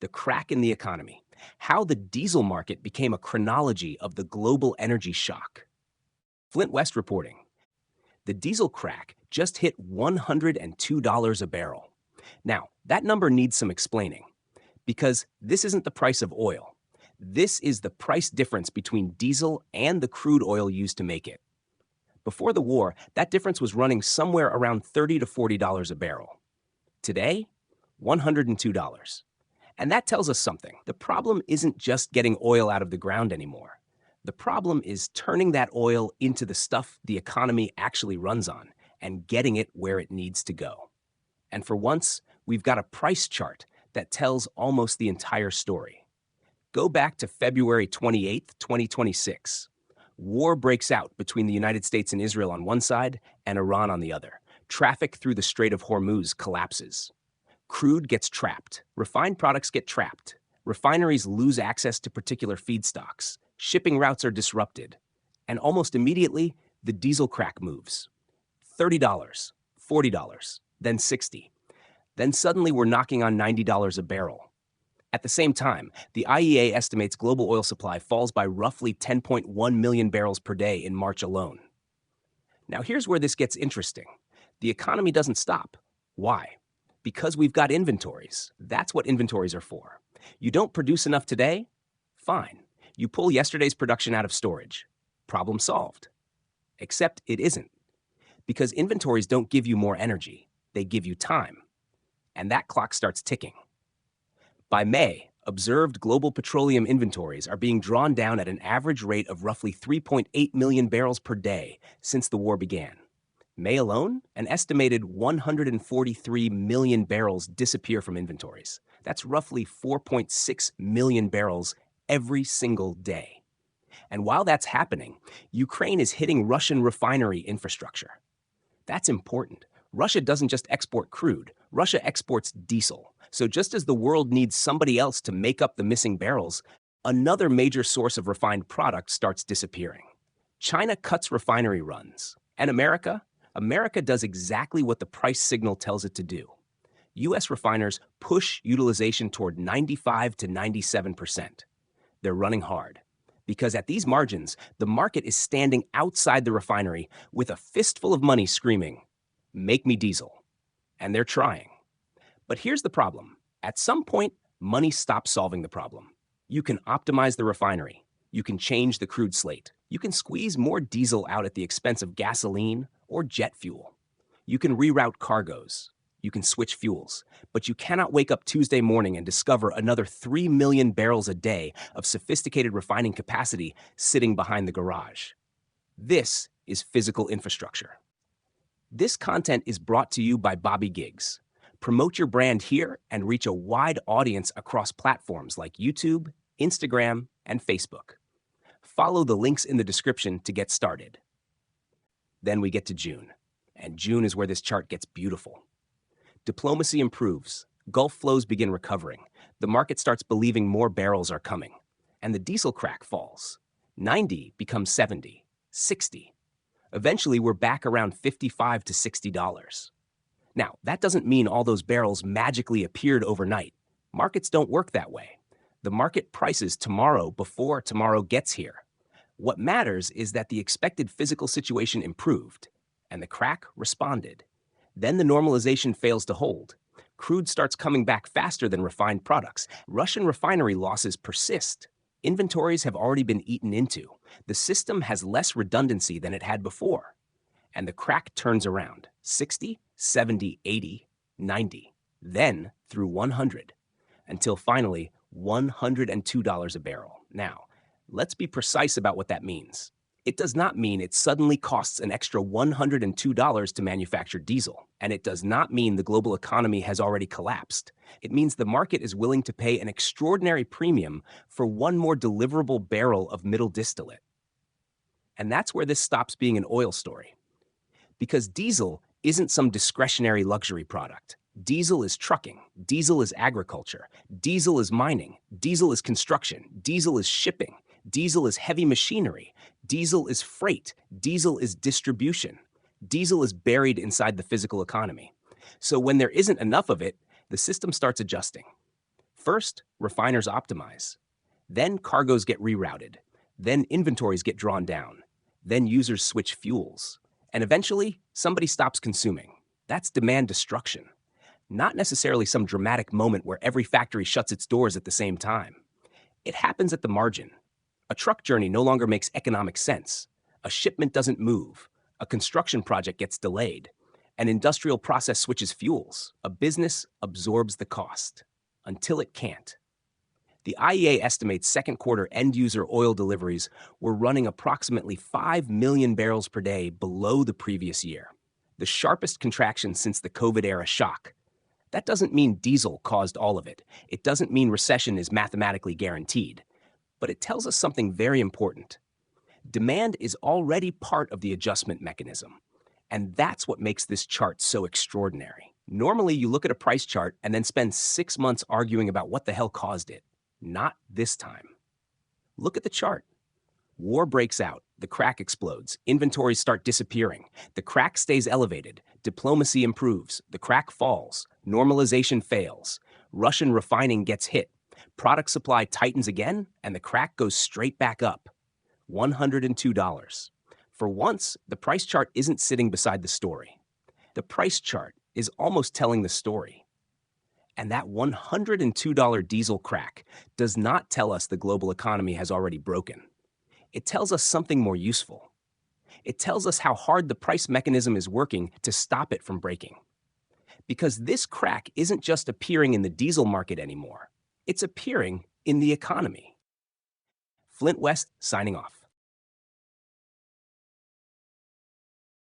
The crack in the economy, how the diesel market became a chronology of the global energy shock. Flint West reporting, the diesel crack just hit $102 a barrel. Now, that number needs some explaining, because this isn't the price of oil. This is the price difference between diesel and the crude oil used to make it. Before the war, that difference was running somewhere around $30 to $40 a barrel. Today, $102. And that tells us something. The problem isn't just getting oil out of the ground anymore. The problem is turning that oil into the stuff the economy actually runs on and getting it where it needs to go. And for once, we've got a price chart that tells almost the entire story. Go back to February 28th, 2026. War breaks out between the United States and Israel on one side and Iran on the other. Traffic through the Strait of Hormuz collapses. Crude gets trapped. Refined products get trapped. Refineries lose access to particular feedstocks. Shipping routes are disrupted. And almost immediately, the diesel crack moves. $30, $40, then $60. Then suddenly we're knocking on $90 a barrel. At the same time, the IEA estimates global oil supply falls by roughly 10.1 million barrels per day in March alone. Now here's where this gets interesting. The economy doesn't stop. Why? Because we've got inventories. That's what inventories are for. You don't produce enough today? Fine. You pull yesterday's production out of storage. Problem solved. Except it isn't. Because inventories don't give you more energy. They give you time. And that clock starts ticking. By May, observed global petroleum inventories are being drawn down at an average rate of roughly 3.8 million barrels per day since the war began. May alone, an estimated 143 million barrels disappear from inventories. That's roughly 4.6 million barrels every single day. And while that's happening, Ukraine is hitting Russian refinery infrastructure. That's important. Russia doesn't just export crude, Russia exports diesel. So just as the world needs somebody else to make up the missing barrels, another major source of refined product starts disappearing. China cuts refinery runs. And America? America does exactly what the price signal tells it to do. U.S. refiners push utilization toward 95 to 97%. They're running hard. Because at these margins, the market is standing outside the refinery with a fistful of money screaming, "Make me diesel." And they're trying. But here's the problem. At some point, money stops solving the problem. You can optimize the refinery. You can change the crude slate. You can squeeze more diesel out at the expense of gasoline or jet fuel. You can reroute cargoes. You can switch fuels. But you cannot wake up Tuesday morning and discover another 3 million barrels a day of sophisticated refining capacity sitting behind the garage. This is physical infrastructure. This content is brought to you by Bobby Giggs. Promote your brand here and reach a wide audience across platforms like YouTube, Instagram, and Facebook. Follow the links in the description to get started. Then we get to June, and June is where this chart gets beautiful. Diplomacy improves, Gulf flows begin recovering, the market starts believing more barrels are coming, and the diesel crack falls. 90 becomes 70, 60. Eventually, we're back around $55 to $60. Now, that doesn't mean all those barrels magically appeared overnight. Markets don't work that way. The market prices tomorrow before tomorrow gets here. What matters is that the expected physical situation improved, and the crack responded. Then the normalization fails to hold. Crude starts coming back faster than refined products. Russian refinery losses persist. Inventories have already been eaten into. The system has less redundancy than it had before. And the crack turns around, 60, 70, 80, 90, then through 100, until finally $102 a barrel. Now, let's be precise about what that means. It does not mean it suddenly costs an extra $102 to manufacture diesel, and it does not mean the global economy has already collapsed. It means the market is willing to pay an extraordinary premium for one more deliverable barrel of middle distillate. And that's where this stops being an oil story. Because diesel isn't some discretionary luxury product. Diesel is trucking, diesel is agriculture, diesel is mining, diesel is construction, diesel is shipping, diesel is heavy machinery, diesel is freight, diesel is distribution. Diesel is buried inside the physical economy. So when there isn't enough of it, the system starts adjusting. First, refiners optimize. Then cargoes get rerouted. Then inventories get drawn down. Then users switch fuels. And eventually, somebody stops consuming. That's demand destruction. Not necessarily some dramatic moment where every factory shuts its doors at the same time. It happens at the margin. A truck journey no longer makes economic sense. A shipment doesn't move. A construction project gets delayed. An industrial process switches fuels. A business absorbs the cost until it can't. The IEA estimates second quarter end-user oil deliveries were running approximately 5 million barrels per day below the previous year, the sharpest contraction since the COVID-era shock. That doesn't mean diesel caused all of it. It doesn't mean recession is mathematically guaranteed. But it tells us something very important. Demand is already part of the adjustment mechanism. And that's what makes this chart so extraordinary. Normally, you look at a price chart and then spend 6 months arguing about what the hell caused it. Not this time. Look at the chart. War breaks out, the crack explodes, inventories start disappearing, the crack stays elevated, diplomacy improves, the crack falls, normalization fails, Russian refining gets hit, product supply tightens again, and the crack goes straight back up. $102. For once, the price chart isn't sitting beside the story. The price chart is almost telling the story. And that $102 diesel crack does not tell us the global economy has already broken. It tells us something more useful. It tells us how hard the price mechanism is working to stop it from breaking. Because this crack isn't just appearing in the diesel market anymore. It's appearing in the economy. Flint West signing off.